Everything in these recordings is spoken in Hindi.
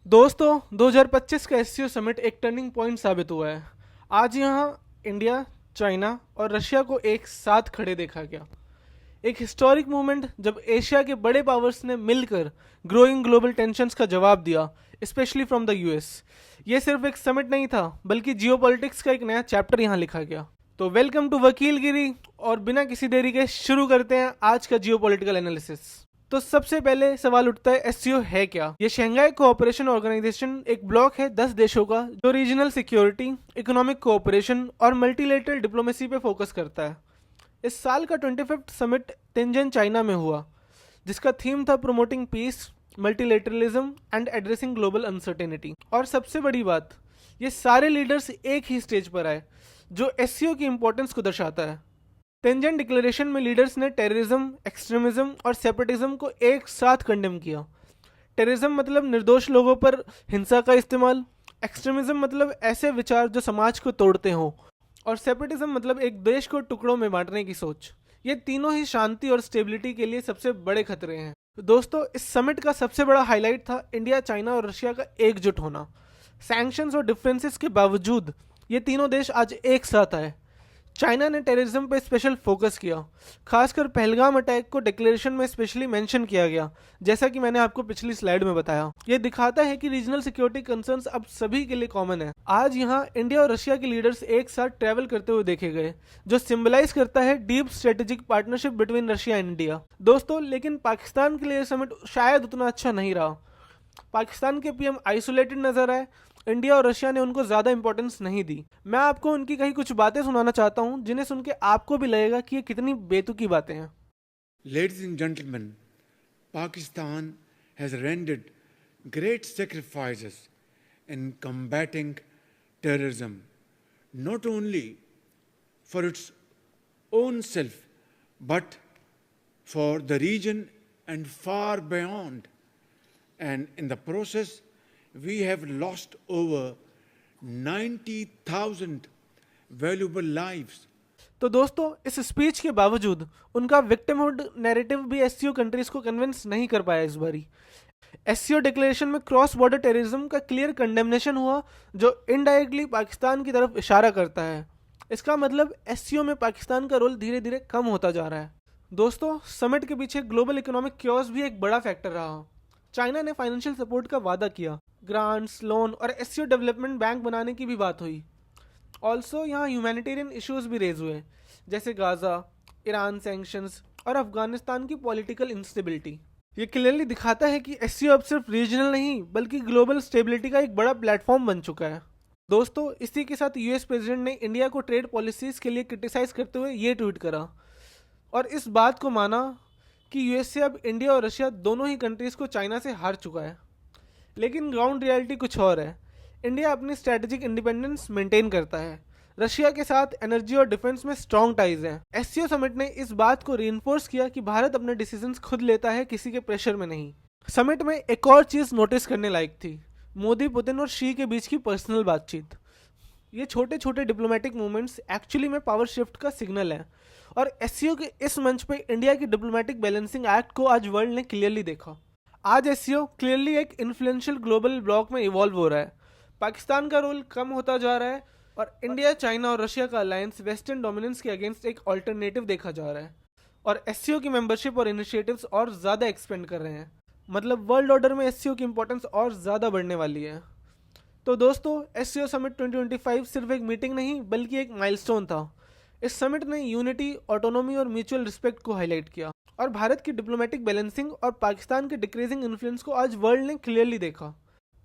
दोस्तों 2025 का एससीओ समिट एक टर्निंग पॉइंट साबित हुआ है। आज यहाँ इंडिया, चाइना और रशिया को एक साथ खड़े देखा गया। एक हिस्टोरिक मूवमेंट जब एशिया के बड़े पावर्स ने मिलकर ग्रोइंग ग्लोबल टेंशंस का जवाब दिया, स्पेशली फ्रॉम द यूएस। ये सिर्फ एक समिट नहीं था, बल्कि जियोपॉलिटिक्स का एक नया चैप्टर यहाँ लिखा गया। तो वेलकम टू वकीलगिरी, और बिना किसी देरी के शुरू करते हैं आज का जियोपॉलिटिकल एनालिसिस। तो सबसे पहले सवाल उठता है, एससीओ है क्या? ये शंघाई कोऑपरेशन ऑर्गेनाइजेशन एक ब्लॉक है 10 देशों का, जो रीजनल सिक्योरिटी, इकोनॉमिक कोऑपरेशन और मल्टीलेटरल डिप्लोमेसी पे फोकस करता है। इस साल का 25th समिट तिनजन, चाइना में हुआ, जिसका थीम था promoting peace, multilateralism and addressing global uncertainty. और सबसे बड़ी बात, ये सारे लीडर्स एक ही स्टेज पर आए, जो एससीओ की इंपॉर्टेंस को दर्शाता है। तेंजन डिक्लेरेशन में लीडर्स ने टेररिज्म, एक्सट्रीमिज्म और सेपरेटिज्म को एक साथ कंडेम किया। टेररिज्म मतलब निर्दोष लोगों पर हिंसा का इस्तेमाल, एक्सट्रीमिज्म मतलब ऐसे विचार जो समाज को तोड़ते हों, और सेपरेटिज्म मतलब एक देश को टुकड़ों में बांटने की सोच। ये तीनों ही शांति और स्टेबिलिटी के लिए सबसे बड़े खतरे हैं। दोस्तों, इस समिट का सबसे बड़ा हाईलाइट था इंडिया, चाइना और रशिया का एकजुट होना। सैंक्शंस और डिफरेंसेस के बावजूद ये तीनों देश आज एक साथ आए। चाइना ने टेररिज्म पे स्पेशल फोकस किया, खासकर पहलगाम अटैक को डिक्लेरेशन में स्पेशली मेंशन किया गया, जैसा कि मैंने आपको पिछली स्लाइड में बताया। ये दिखाता है कि रीजनल सिक्योरिटी कंसर्न्स अब सभी के लिए कॉमन है। आज यहाँ इंडिया और रशिया के लीडर्स एक साथ ट्रैवल करते हुए देखे गए, जो सिंबलाइज करता है deep strategic partnership between Russia and India. दोस्तों, लेकिन पाकिस्तान के लिए समिट शायद उतना अच्छा नहीं रहा। पाकिस्तान के पीएम आइसोलेटेड नजर आए, इंडिया और रशिया ने उनको ज्यादा इंपॉर्टेंस नहीं दी। मैं आपको उनकी कहीं कुछ बातें सुनाना चाहता हूं, जिन्हें सुन के आपको भी लगेगा कि ये कितनी बेतुकी बातें हैं। Ladies and gentlemen, Pakistan has rendered great sacrifices in combating terrorism, not only for its own self, but for the region and far beyond. And in the process, we have lost over 90,000 valuable lives. तो दोस्तों, इस स्पीच के बावजूद उनका विक्टिमहुड नैरेटिव भी एससीओ कंट्रीज को कन्विंस नहीं कर पाया इस बारी। एससीओ डिक्लेरेशन में क्रॉस बॉर्डर टेररिज्म का क्लियर कंडेमनेशन हुआ, जो इनडायरेक्टली पाकिस्तान की तरफ इशारा करता है। इसका मतलब एससीओ में पाकिस्तान का रोल धीरे धीरे कम होता जा रहा है। दोस्तों, समिट के पीछे ग्लोबल इकोनॉमिक क्योस भी एक बड़ा फैक्टर रहा। चाइना ने फाइनेंशियल सपोर्ट का वादा किया, ग्रांट्स, लोन और एससीओ डेवलपमेंट बैंक बनाने की भी बात हुई। ऑल्सो यहाँ ह्यूमैनिटेरियन इश्यूज भी रेज हुए, जैसे गाजा, ईरान सैंक्शंस और अफगानिस्तान की पॉलिटिकल इंस्टेबिलिटी। ये क्लियरली दिखाता है कि एससीओ अब सिर्फ रीजनल नहीं, बल्कि ग्लोबल स्टेबिलिटी का एक बड़ा प्लेटफॉर्म बन चुका है। दोस्तों, इसी के साथ यूएस प्रेसिडेंट ने इंडिया को ट्रेड पॉलिसीज के लिए क्रिटिसाइज करते हुए ये ट्वीट करा, और इस बात को माना कि यूएस से अब इंडिया और रशिया दोनों ही कंट्रीज को चाइना से हार चुका है। लेकिन ग्राउंड रियलिटी कुछ और है। इंडिया अपनी स्ट्रेटेजिक इंडिपेंडेंस मेंटेन करता है, रशिया के साथ एनर्जी और डिफेंस में स्ट्रॉन्ग टाइज हैं। एससीओ समिट ने इस बात को रीइंफोर्स किया कि भारत अपने डिसीजंस खुद लेता है, किसी के प्रेशर में नहीं। समिट में एक और चीज नोटिस करने लायक थी, मोदी, पुतिन और शी के बीच की पर्सनल बातचीत। ये छोटे छोटे डिप्लोमेटिक मूवमेंट्स एक्चुअली में पावर शिफ्ट का सिग्नल है, और एससीओ के इस मंच पे इंडिया की डिप्लोमेटिक बैलेंसिंग एक्ट को आज वर्ल्ड ने क्लियरली देखा। आज एससीओ क्लियरली एक इन्फ्लुएंशियल ग्लोबल ब्लॉक में इवॉल्व हो रहा है। पाकिस्तान का रोल कम होता जा रहा है, और इंडिया, चाइना और रशिया का अलायंस वेस्टर्न डोमिनेंस के अगेंस्ट एक ऑल्टरनेटिव देखा जा रहा है, और एससीओ की मेंबरशिप और इनिशिएटिव्स और ज्यादा एक्सपेंड कर रहे हैं। मतलब वर्ल्ड ऑर्डर में एससीओ की इंपॉर्टेंस और ज्यादा बढ़ने वाली है। तो दोस्तों, एससीओ समिट 2025 सिर्फ एक मीटिंग नहीं, बल्कि एक माइलस्टोन था। इस समिट ने यूनिटी, ऑटोनॉमी और म्यूचुअल रिस्पेक्ट को हाईलाइट किया, और भारत की डिप्लोमेटिक बैलेंसिंग और पाकिस्तान के डिक्रीजिंग इन्फ्लुएंस को आज वर्ल्ड ने क्लियरली देखा।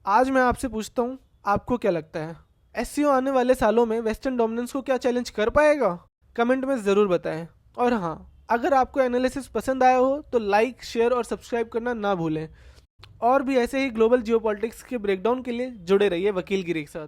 आज मैं आपसे पूछता हूँ, आपको क्या लगता है, एससीओ आने वाले सालों में वेस्टर्न डोमिनेंस को क्या चैलेंज कर पाएगा? कमेंट में ज़रूर बताएं। और हाँ, अगर आपको एनालिसिस पसंद आया हो तो लाइक, शेयर और सब्सक्राइब करना ना भूलें। और भी ऐसे ही ग्लोबल जियोपॉलिटिक्स के ब्रेकडाउन के लिए जुड़े रहिए वकीलगिरी के साथ।